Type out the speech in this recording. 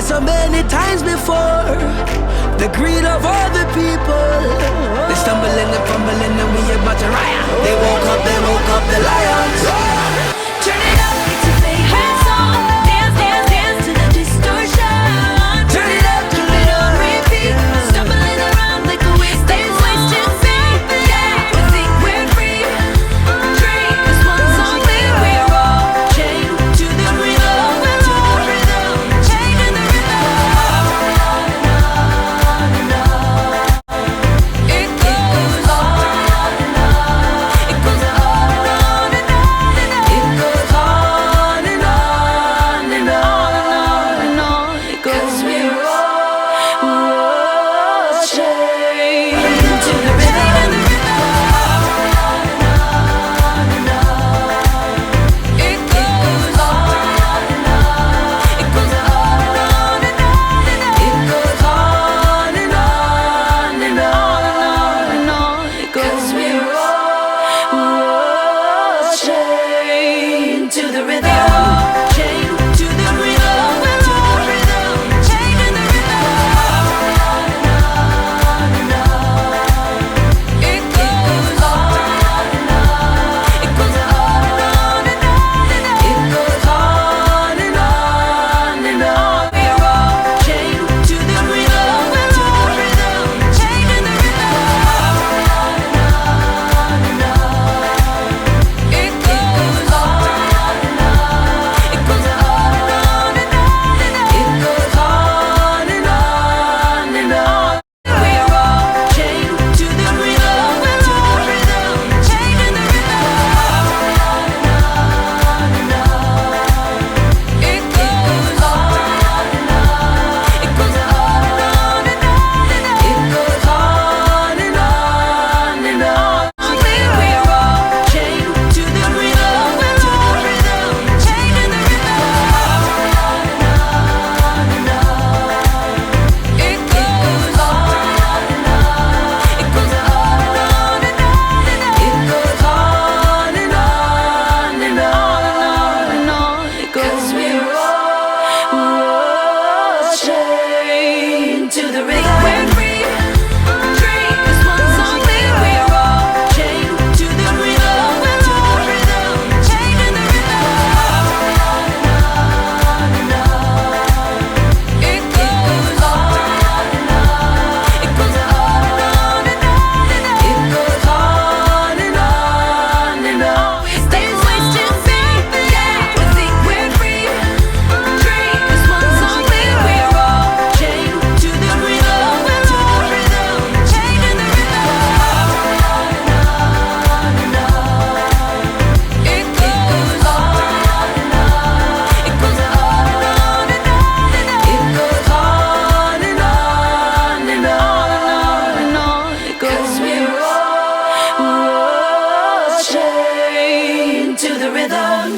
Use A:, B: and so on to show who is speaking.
A: As so many times before, the greed of all the people. They stumbling and fumbling and we about to riot. They woke up the lions.
B: Turn it up, it's your favorite song. Dance, dance, dance to the distortion.
A: Turn it up
B: on repeat. Stumbling around like a wasted feet. Yeah, we think we're free. Drink this one song, we're all chained to the rhythm. Chained to the rhythm. It goes on and on. It goes on and on and on. It goes on and on and on and on. It goes. We're all chained to the rhythm. It goes on and on. It goes on and on and on. It goes on and on and on and on. It goes. We're all chained to the rhythm. Chained to the rhythm. We're all rhythm. Chained to the rhythm. It goes on and on. It goes on and on and on. It goes on and on and on. We're all chained to the rhythm. We're all rhythm. Chained to the rhythm. It goes on and on. It goes on and on and on. It goes on and on and on. We're all chained to the rhythm. We're all rhythm. Chained to the rhythm. It goes on and on. It goes on and on and on. It goes on and on and on. We're all chained to the rhythm. We're all rhythm. Chained to the rhythm. It goes on and on. It goes on and on and on. It goes on and on and on and on. It goes. We're all chained to the rhythm. We're free. Drink this one song. We're all chained to the rhythm. We're all rhythm. Chained to the rhythm. It goes on and on. It goes on and on and on. It goes on and on and on. Stays wasted feet. Yeah, we think we're free. Drink this one song. We're all chained to the rhythm. We're all rhythm. Chained to the rhythm. It goes on and on. It goes on and on and on. It goes on and on and on and on. It goes. We're all chained to the rhythm.